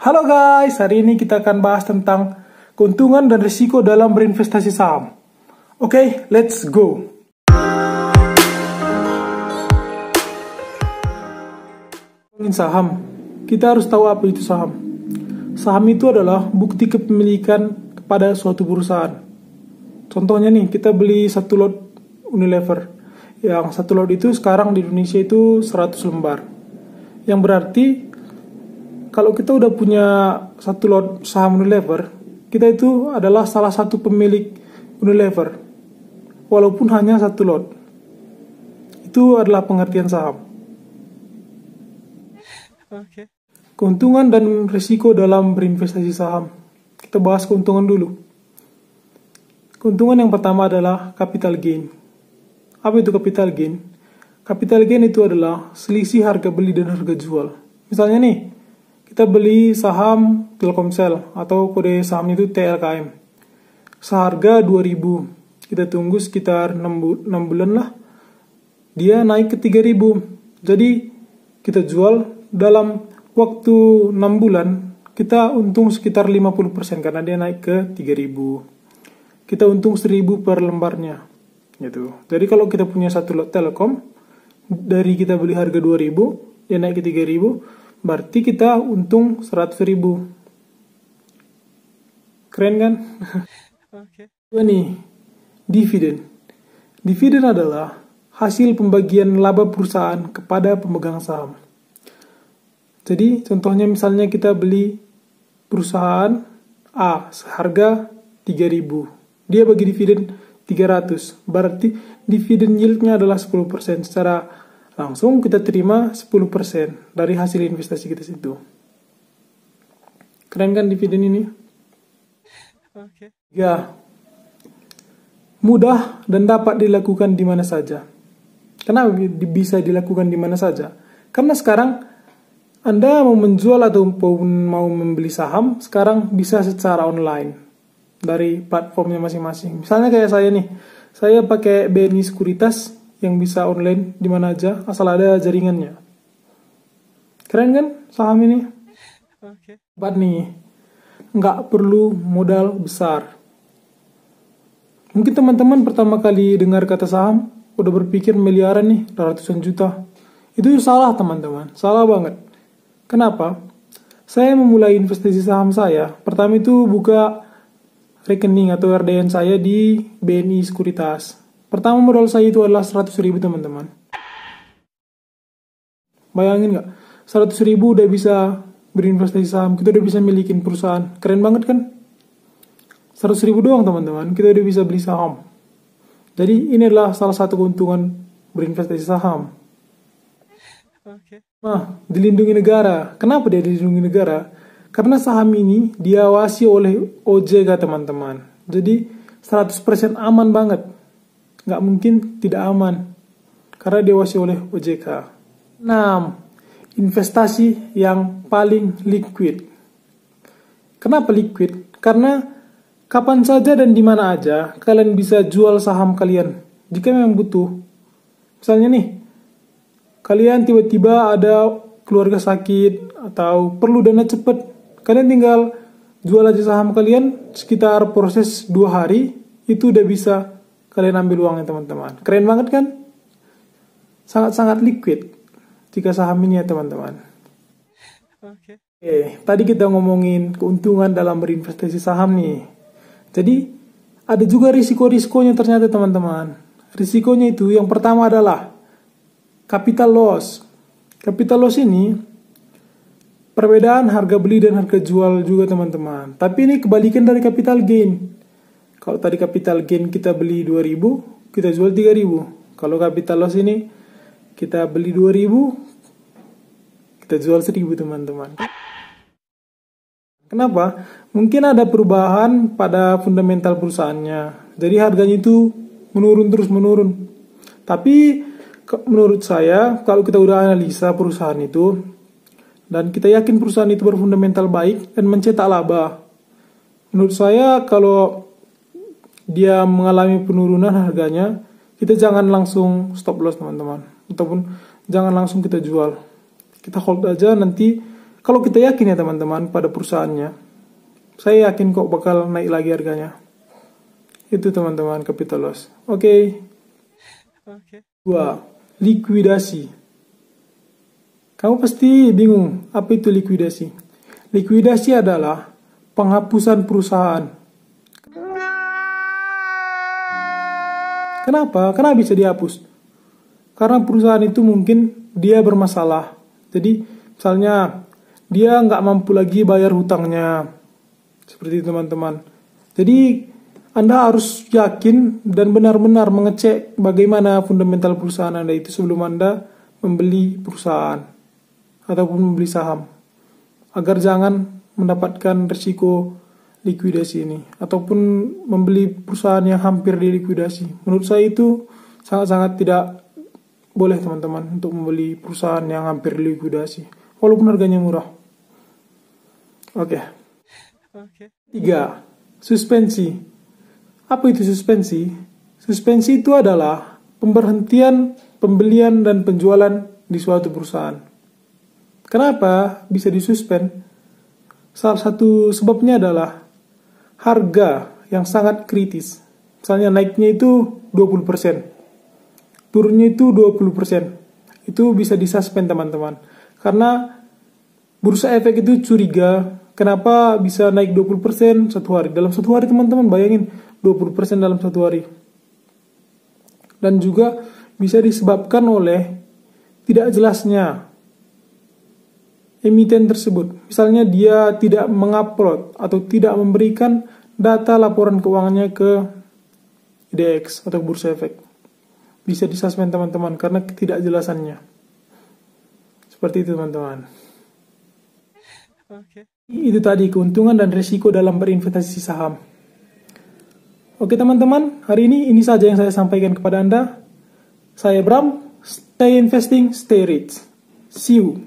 Halo guys, hari ini kita akan bahas tentang keuntungan dan risiko dalam berinvestasi saham. Oke, let's go. Ngomongin saham, kita harus tahu apa itu saham. Saham itu adalah bukti kepemilikan kepada suatu perusahaan. Contohnya nih, kita beli satu lot Unilever. Yang satu lot itu sekarang di Indonesia itu 100 lembar. Yang berarti kalau kita udah punya satu lot saham Unilever, kita itu adalah salah satu pemilik Unilever, walaupun hanya satu lot. Itu adalah pengertian saham. Okay. Keuntungan dan risiko dalam berinvestasi saham. Kita bahas keuntungan dulu. Keuntungan yang pertama adalah capital gain. Apa itu capital gain? Capital gain itu adalah selisih harga beli dan harga jual. Misalnya nih, kita beli saham Telkomsel atau kode sahamnya itu TLKM. Seharga 2.000. Kita tunggu sekitar 6 bulan lah. Dia naik ke 3.000. Jadi kita jual dalam waktu 6 bulan, kita untung sekitar 50% karena dia naik ke 3.000. Kita untung 1.000 per lembarnya. Gitu. Jadi kalau kita punya satu lot Telkom, dari kita beli harga 2.000, dia naik ke 3.000, berarti kita untung 100.000. Keren kan? Oke. Nih, dividen. Dividen adalah hasil pembagian laba perusahaan kepada pemegang saham. Jadi contohnya misalnya kita beli perusahaan A seharga 3.000. Dia bagi dividen 300. Berarti dividen yieldnya adalah 10%. Secara langsung kita terima 10% dari hasil investasi kita situ. Keren kan dividen ini? Oke. Ya. Mudah dan dapat dilakukan di mana saja. Kenapa bisa dilakukan di mana saja? Karena sekarang Anda mau menjual ataupun mau membeli saham, sekarang bisa secara online dari platformnya masing-masing. Misalnya kayak saya nih, saya pakai BNI Sekuritas yang bisa online di mana aja asal ada jaringannya. Keren kan saham ini? Oke. Buat nih, nggak perlu modal besar. Mungkin teman-teman pertama kali dengar kata saham udah berpikir miliaran nih, ratusan juta. Itu salah teman-teman, salah banget. Kenapa? Saya memulai investasi saham saya. Pertama itu buka rekening atau RDN saya di BNI Sekuritas. Pertama modal saya itu adalah 100.000 teman-teman. Bayangin nggak? 100.000 udah bisa berinvestasi saham. Kita udah bisa milikin perusahaan. Keren banget kan? 100.000 doang teman-teman. Kita udah bisa beli saham. Jadi ini adalah salah satu keuntungan berinvestasi saham. Nah, dilindungi negara. Kenapa dia dilindungi negara? Karena saham ini diawasi oleh OJK teman-teman. Jadi 100% aman banget. Nggak mungkin tidak aman. Karena diawasi oleh OJK. 6. Investasi yang paling liquid. Kenapa liquid? Karena kapan saja dan di mana aja kalian bisa jual saham kalian. Jika memang butuh. Misalnya nih, kalian tiba-tiba ada keluarga sakit atau perlu dana cepat. Kalian tinggal jual aja saham kalian, sekitar proses 2 hari, itu udah bisa kalian ambil uangnya teman-teman. Keren banget kan? Sangat-sangat liquid jika saham ini ya teman-teman. Oke, tadi kita ngomongin keuntungan dalam berinvestasi saham nih. Jadi ada juga risiko-risikonya ternyata teman-teman. Risikonya itu yang pertama adalah capital loss. Capital loss ini perbedaan harga beli dan harga jual juga teman-teman. Tapi ini kebalikan dari capital gain. Kalau tadi capital gain kita beli 2.000, kita jual 3.000. Kalau capital loss ini kita beli 2.000, kita jual 1.000 teman-teman. Kenapa? Mungkin ada perubahan pada fundamental perusahaannya. Jadi harganya itu terus menurun. Tapi menurut saya, kalau kita udah analisa perusahaan itu, dan kita yakin perusahaan itu berfundamental baik dan mencetak laba, menurut saya kalau dia mengalami penurunan harganya, kita jangan langsung stop loss teman-teman. Ataupun jangan langsung kita jual. Kita hold aja, nanti Kalau kita yakin ya teman-teman pada perusahaannya, saya yakin kok bakal naik lagi harganya. Itu teman-teman capital loss. Oke. 2. Likuidasi. Kamu pasti bingung, apa itu likuidasi? Likuidasi adalah penghapusan perusahaan. Kenapa? Kenapa bisa dihapus? Karena perusahaan itu mungkin dia bermasalah. Jadi misalnya dia nggak mampu lagi bayar hutangnya. Seperti itu teman-teman. Jadi Anda harus yakin dan benar-benar mengecek bagaimana fundamental perusahaan Anda itu sebelum Anda membeli perusahaan ataupun membeli saham. Agar jangan mendapatkan risiko likuidasi ini ataupun membeli perusahaan yang hampir dilikuidasi. Menurut saya itu sangat-sangat tidak boleh teman-teman untuk membeli perusahaan yang hampir dilikuidasi walaupun harganya murah. Oke. 3. Suspensi. Apa itu suspensi? Suspensi itu adalah pemberhentian pembelian dan penjualan di suatu perusahaan. Kenapa bisa disuspend? Salah satu sebabnya adalah harga yang sangat kritis. Misalnya naiknya itu 20%, turunnya itu 20%. Itu bisa disuspend teman-teman. Karena bursa efek itu curiga, kenapa bisa naik 20% satu hari. Dalam satu hari teman-teman bayangin 20% dalam satu hari. Dan juga bisa disebabkan oleh tidak jelasnya emiten tersebut. Misalnya dia tidak mengupload atau tidak memberikan data laporan keuangannya ke IDX atau bursa efek. Bisa disuspend teman-teman karena ketidakjelasannya. Seperti itu teman-teman. Itu tadi keuntungan dan risiko dalam berinvestasi saham. Oke teman-teman, hari ini saja yang saya sampaikan kepada Anda. Saya Bram, stay investing, stay rich. See you.